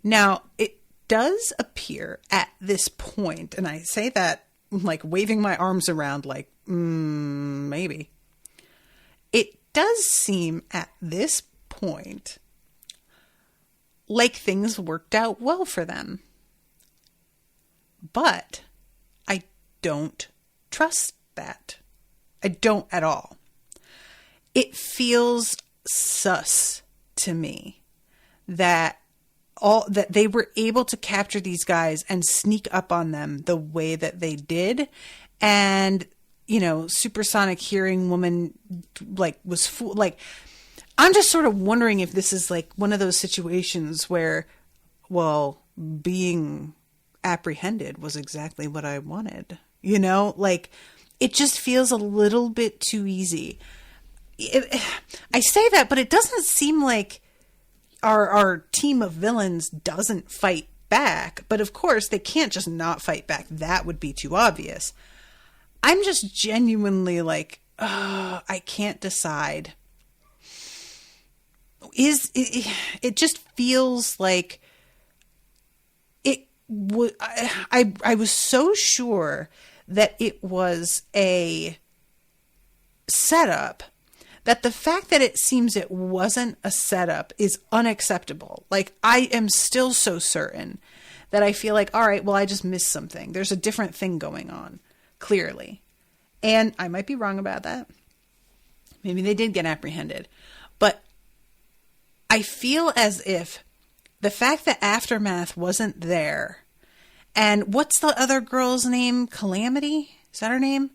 Now, it does appear at this point, and I say that like waving my arms around like, maybe. It does seem at this point like things worked out well for them. But I don't trust that. I don't at all. It feels sus to me that they were able to capture these guys and sneak up on them the way that they did, and, supersonic hearing woman, like, was like, I'm just sort of wondering if this is like one of those situations where, well, being apprehended was exactly what I wanted, like, it just feels a little bit too easy. I say that, but it doesn't seem like our team of villains doesn't fight back. But of course, they can't just not fight back. That would be too obvious. I'm just genuinely like, I can't decide. It just feels like it would. I was so sure that it was a setup, that the fact that it seems it wasn't a setup is unacceptable. Like, I am still so certain that I feel like, all right, well, I just missed something. There's a different thing going on, clearly. And I might be wrong about that. Maybe they did get apprehended. But I feel as if the fact that Aftermath wasn't there, and what's the other girl's name? Calamity? Is that her name?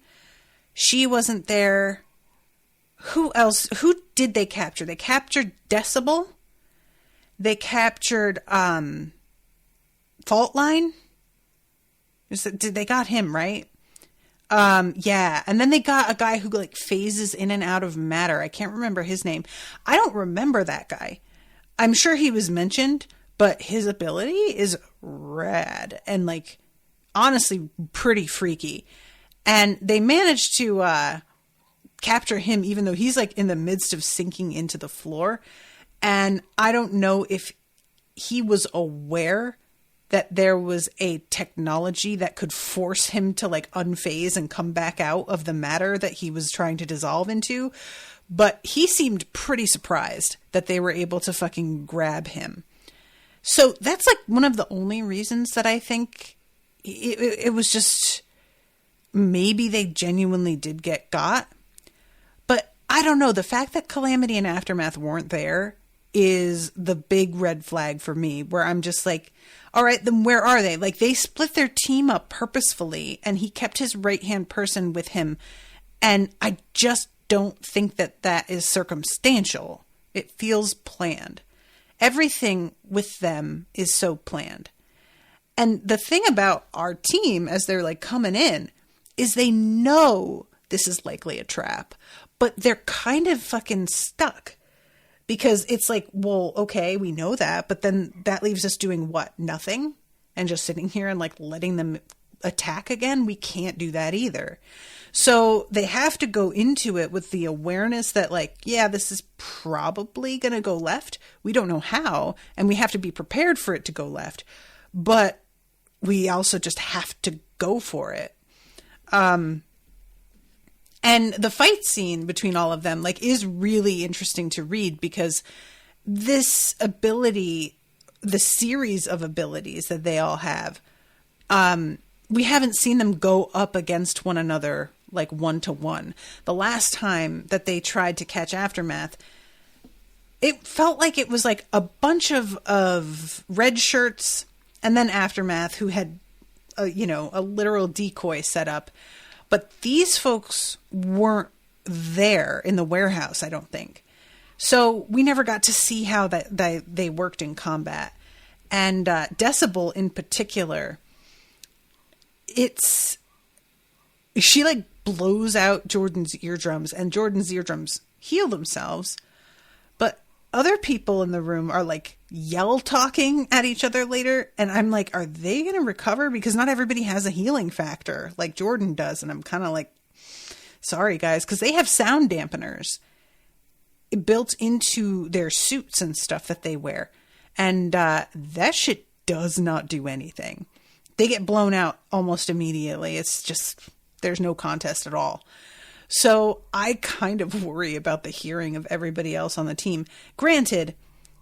She wasn't there. Who else? Who did they capture? They captured Decibel. They captured Fault Line. They got him, right? Yeah. And then they got a guy who like phases in and out of matter. I can't remember his name. I don't remember that guy. I'm sure he was mentioned, but his ability is rad and like honestly pretty freaky. And they managed to capture him even though he's like in the midst of sinking into the floor. And I don't know if he was aware that there was a technology that could force him to like unphase and come back out of the matter that he was trying to dissolve into. But he seemed pretty surprised that they were able to fucking grab him. So that's like one of the only reasons that I think it was just maybe they genuinely did get got. But I don't know. The fact that Calamity and Aftermath weren't there is the big red flag for me, where I'm just like, all right, then where are they? Like, they split their team up purposefully and he kept his right-hand person with him. And I just don't think that that is circumstantial. It feels planned. Everything with them is so planned. And the thing about our team as they're like coming in is they know this is likely a trap, but they're kind of fucking stuck because it's like, well, okay, we know that, but then that leaves us doing what? Nothing? And just sitting here and like letting them attack again? We can't do that either. So they have to go into it with the awareness that like, yeah, this is probably going to go left. We don't know how, and we have to be prepared for it to go left. But we also just have to go for it. And the fight scene between all of them like is really interesting to read because this ability, the series of abilities that they all have, we haven't seen them go up against one another like 1-to-1. The last time that they tried to catch Aftermath, it felt like it was like a bunch of red shirts and then Aftermath who had a literal decoy set up. But these folks weren't there in the warehouse, I don't think. So we never got to see how they worked in combat. And Decibel in particular, she like blows out Jordan's eardrums, and Jordan's eardrums heal themselves. But other people in the room are like yell talking at each other later. And I'm like, are they going to recover? Because not everybody has a healing factor like Jordan does. And I'm kind of like, sorry guys, because they have sound dampeners built into their suits and stuff that they wear. And that shit does not do anything. They get blown out almost immediately. It's just, there's no contest at all. So I kind of worry about the hearing of everybody else on the team. Granted,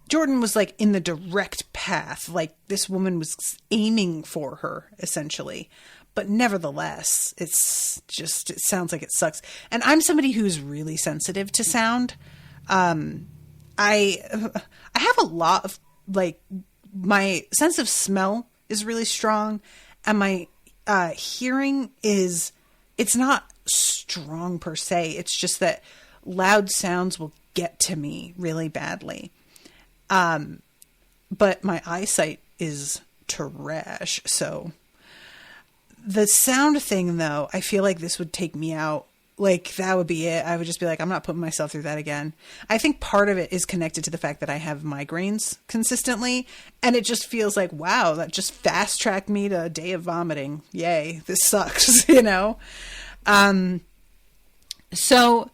Jordan was like in the direct path. Like this woman was aiming for her essentially. But nevertheless, it sounds like it sucks. And I'm somebody who's really sensitive to sound. I have a lot of like, my sense of smell is really strong and my hearing is it's not strong per se. It's just that loud sounds will get to me really badly. But my eyesight is trash. So the sound thing, though, I feel like this would take me out. Like, that would be it. I would just be like, I'm not putting myself through that again. I think part of it is connected to the fact that I have migraines consistently. And it just feels like, wow, that just fast tracked me to a day of vomiting. Yay, this sucks, you know? So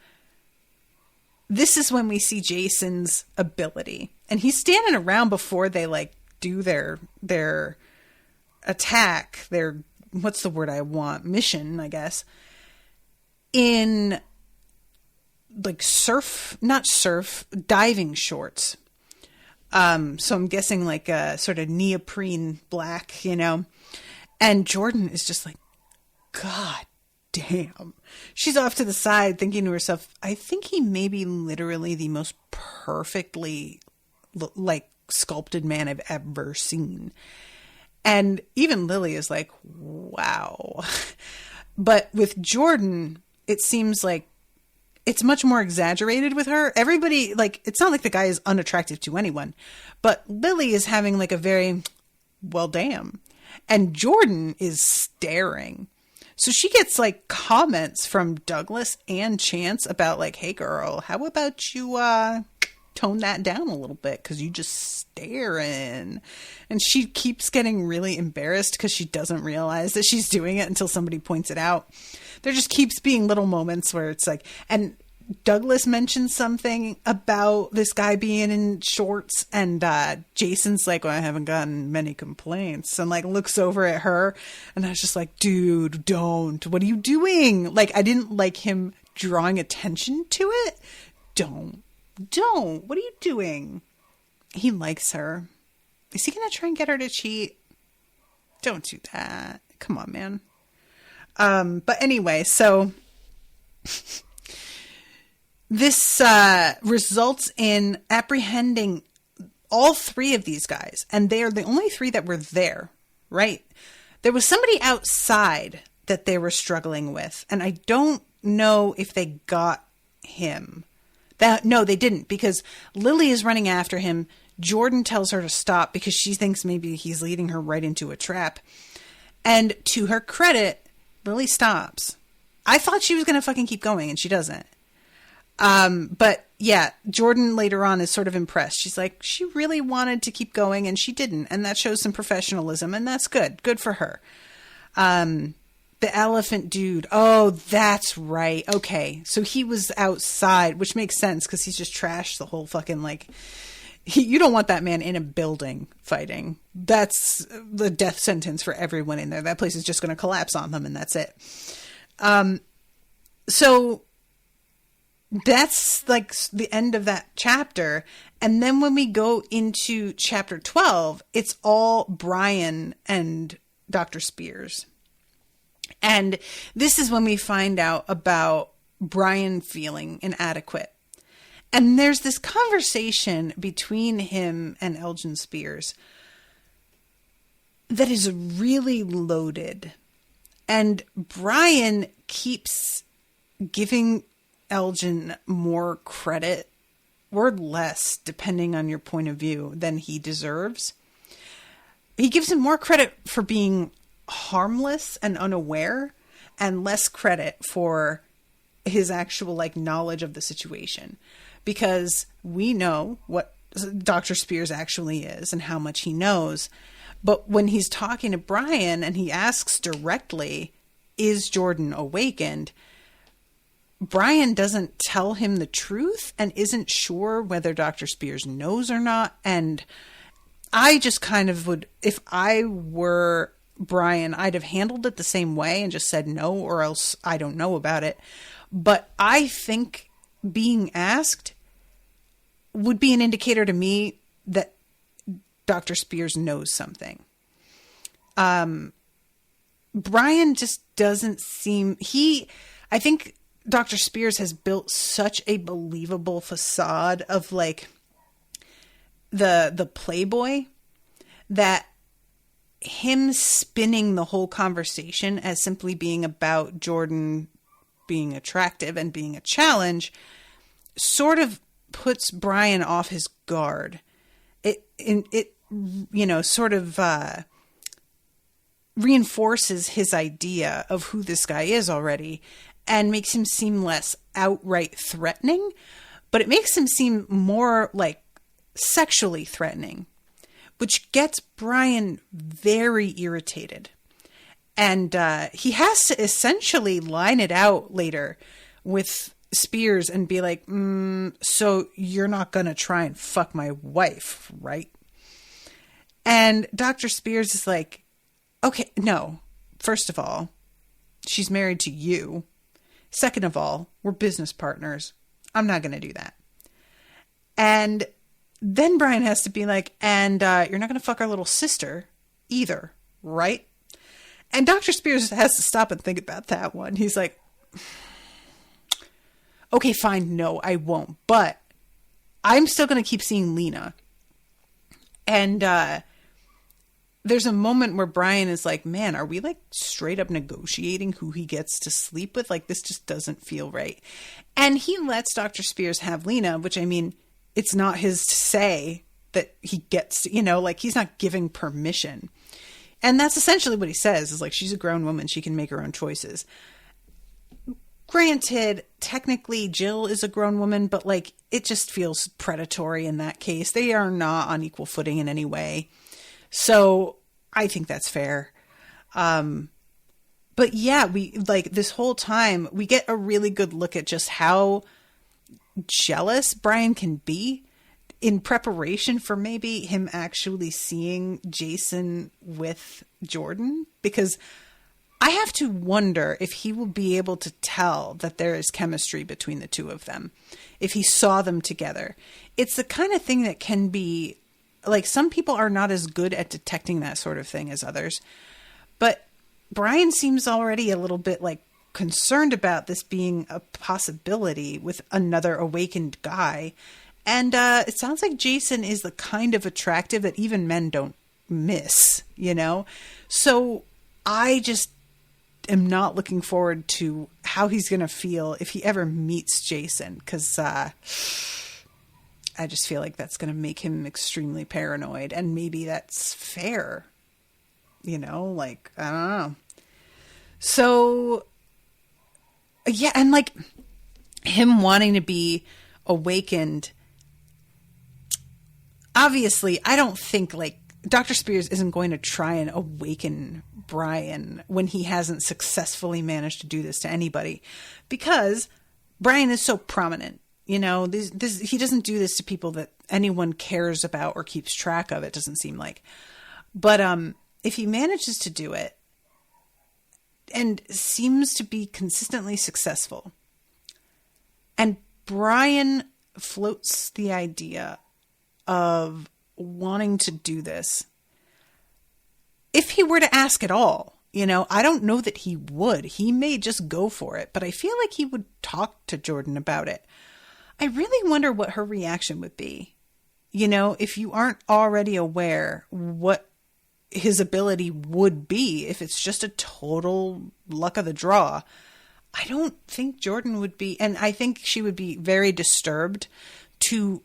this is when we see Jason's ability. And he's standing around before they, like, do their attack, their, what's the word I want? Mission, I guess. In like diving shorts. So I'm guessing like a sort of neoprene black, you know, and Jordan is just like, God damn. She's off to the side thinking to herself, I think he may be literally the most perfectly like sculpted man I've ever seen. And even Lily is like, wow. But with Jordan, it seems like it's much more exaggerated with her. Everybody, like, it's not like the guy is unattractive to anyone, but Lily is having like a very, well, damn. And Jordan is staring. So she gets like comments from Douglas and Chance about like, hey girl, how about you tone that down a little bit? Cause you just staring. And she keeps getting really embarrassed because she doesn't realize that she's doing it until somebody points it out. There just keeps being little moments where it's like, and Douglas mentions something about this guy being in shorts, and Jason's like, well, I haven't gotten many complaints, and like looks over at her, and I was just like, dude, don't. What are you doing? Like, I didn't like him drawing attention to it. Don't. What are you doing? He likes her. Is he going to try and get her to cheat? Don't do that. Come on, man. But anyway, so this results in apprehending all three of these guys. And they are the only three that were there, right? There was somebody outside that they were struggling with. And I don't know if they got him. No, they didn't, because Lily is running after him. Jordan tells her to stop because she thinks maybe he's leading her right into a trap. And to her credit, Lily stops. I thought she was going to fucking keep going, and she doesn't. But yeah, Jordan later on is sort of impressed. She's like, she really wanted to keep going, and she didn't. And that shows some professionalism, and that's good. Good for her. The elephant dude. Oh, that's right. Okay. So he was outside, which makes sense because he's just trashed the whole fucking, like, you don't want that man in a building fighting. That's the death sentence for everyone in there. That place is just going to collapse on them, and that's it. So that's like the end of that chapter. And then when we go into chapter 12, it's all Brian and Dr. Spears. And this is when we find out about Brian feeling inadequate. And there's this conversation between him and Elgin Spears that is really loaded. And Brian keeps giving Elgin more credit or less, depending on your point of view, than he deserves. He gives him more credit for being harmless and unaware, and less credit for his actual like knowledge of the situation, because we know what Dr. Spears actually is and how much he knows. But when he's talking to Brian and he asks directly, is Jordan awakened? Brian doesn't tell him the truth and isn't sure whether Dr. Spears knows or not. And I just kind of would, if I were Brian, I'd have handled it the same way and just said no, or else I don't know about it. But I think being asked would be an indicator to me that Dr. Spears knows something. Brian just doesn't seem, I think Dr. Spears has built such a believable facade of like the playboy that him spinning the whole conversation as simply being about Jordan being attractive and being a challenge sort of puts Brian off his guard. It sort of reinforces his idea of who this guy is already and makes him seem less outright threatening, but it makes him seem more like sexually threatening, which gets Brian very irritated. And he has to essentially line it out later with Spears and be like, so you're not going to try and fuck my wife, right? And Dr. Spears is like, okay, no. First of all, she's married to you. Second of all, we're business partners. I'm not going to do that. And then Brian has to be like, and you're not going to fuck our little sister either, right? And Dr. Spears has to stop and think about that one. He's like, okay, fine, no, I won't. But I'm still going to keep seeing Lena. And there's a moment where Brian is like, man, are we like straight up negotiating who he gets to sleep with? Like, this just doesn't feel right. And he lets Dr. Spears have Lena, which, I mean, it's not his to say that he gets, like he's not giving permission. And that's essentially what he says is like, she's a grown woman. She can make her own choices. Granted, technically Jill is a grown woman, but like, it just feels predatory in that case. They are not on equal footing in any way. So I think that's fair. But yeah, we like this whole time we get a really good look at just how jealous Brian can be in preparation for maybe him actually seeing Jason with Jordan, because I have to wonder if he will be able to tell that there is chemistry between the two of them, if he saw them together. It's the kind of thing that can be like, some people are not as good at detecting that sort of thing as others, but Brian seems already a little bit like concerned about this being a possibility with another awakened guy. And it sounds like Jason is the kind of attractive that even men don't miss, So I just am not looking forward to how he's going to feel if he ever meets Jason, because I just feel like that's going to make him extremely paranoid, and maybe that's fair, like, I don't know. So yeah, and like him wanting to be awakened, obviously, I don't think like Dr. Spears isn't going to try and awaken Brian when he hasn't successfully managed to do this to anybody, because Brian is so prominent. He doesn't do this to people that anyone cares about or keeps track of, it doesn't seem like. But if he manages to do it and seems to be consistently successful, and Brian floats the idea of wanting to do this, if he were to ask at all, I don't know that he would. He may just go for it, but I feel like he would talk to Jordan about it. I really wonder what her reaction would be. If you aren't already aware what his ability would be, if it's just a total luck of the draw, I don't think Jordan would be, and I think she would be very disturbed to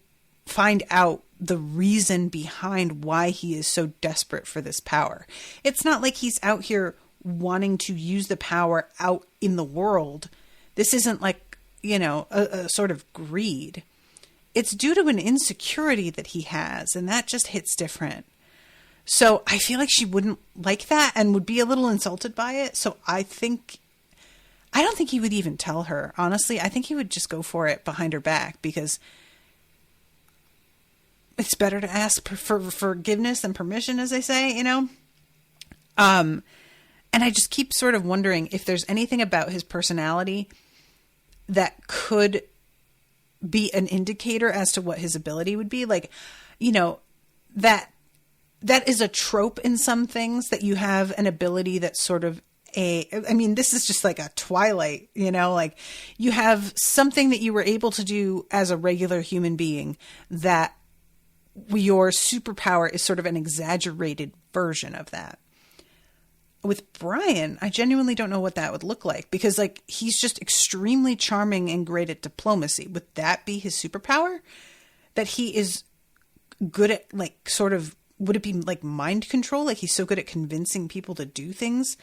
find out the reason behind why he is so desperate for this power. It's not like he's out here wanting to use the power out in the world. This isn't like, a sort of greed. It's due to an insecurity that he has, and that just hits different. So I feel like she wouldn't like that and would be a little insulted by it. So I don't think he would even tell her. Honestly, I think he would just go for it behind her back, because it's better to ask for forgiveness than permission, as they say, And I just keep sort of wondering if there's anything about his personality that could be an indicator as to what his ability would be. Like, that is a trope in some things, that you have an ability that's sort of this is just like a Twilight, like you have something that you were able to do as a regular human being that your superpower is sort of an exaggerated version of that. with Brian, I genuinely don't know what that would look like, because like he's just extremely charming and great at diplomacy. Would that be his superpower? That he is good at like sort of, would it be like mind control? Like he's so good at convincing people to do things.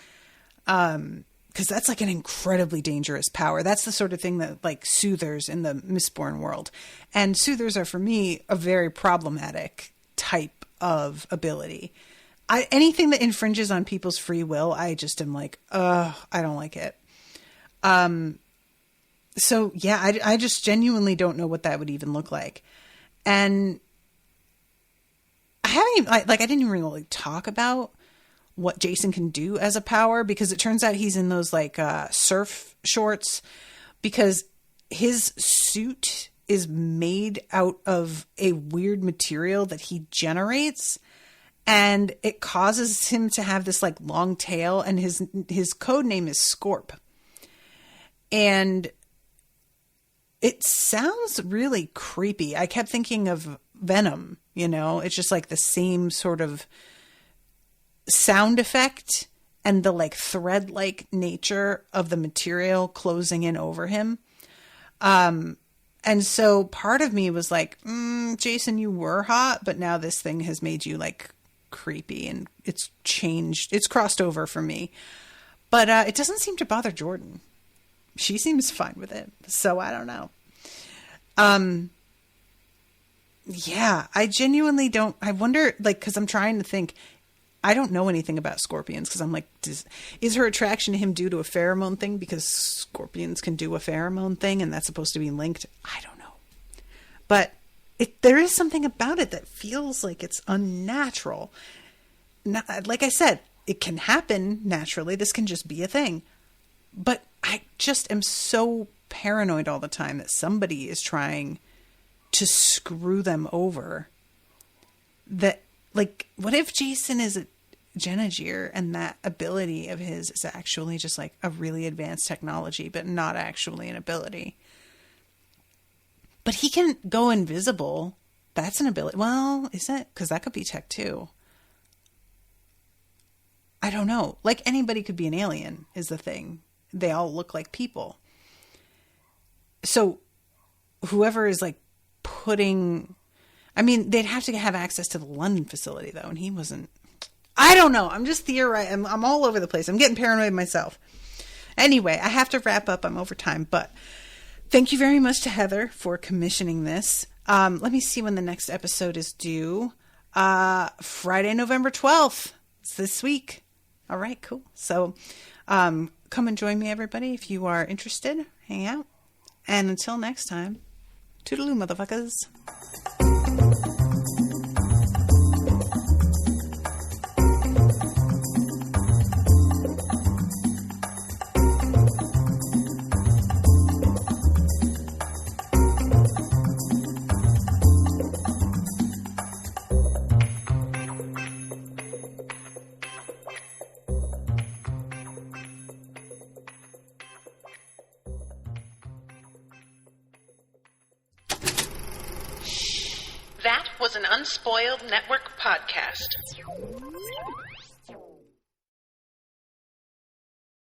Because that's like an incredibly dangerous power. That's the sort of thing that like soothers in the Mistborn world. And soothers are for me a very problematic type of ability. Anything that infringes on people's free will, I just am like, I don't like it. So yeah, I just genuinely don't know what that would even look like. And I haven't even, I didn't even really talk about what Jason can do as a power, because it turns out he's in those like surf shorts, because his suit is made out of a weird material that he generates, and it causes him to have this like long tail, and his code name is Scorp. And it sounds really creepy. I kept thinking of Venom, you know, it's just like the same sort of sound effect and the like thread-like nature of the material closing in over him. And so part of me was like, Jason, you were hot, but now this thing has made you like creepy, and it's changed. It's crossed over for me. But it doesn't seem to bother Jordan. She seems fine with it. So I don't know. Yeah, I genuinely don't. I wonder, like, because I'm trying to think. I don't know anything about scorpions, because I'm like, is her attraction to him due to a pheromone thing? Because scorpions can do a pheromone thing, and that's supposed to be linked. I don't know. But there is something about it that feels like it's unnatural. Like I said, it can happen naturally. This can just be a thing. But I just am so paranoid all the time that somebody is trying to screw them over. That, like, what if Jason is a Genagir and that ability of his is actually just like a really advanced technology, but not actually an ability? But he can go invisible. That's an ability. Well, is it? Because that could be tech too. I don't know. Like, anybody could be an alien is the thing. They all look like people. So whoever is like putting... I mean, they'd have to have access to the London facility, though, and he wasn't... I don't know. I'm just theorizing. I'm all over the place. I'm getting paranoid myself. Anyway, I have to wrap up. I'm over time, but thank you very much to Heather for commissioning this. Let me see when the next episode is due. Friday, November 12th. It's this week. All right, cool. So come and join me, everybody, if you are interested. Hang out. And until next time, toodaloo, motherfuckers. That was an Unspoiled Network podcast.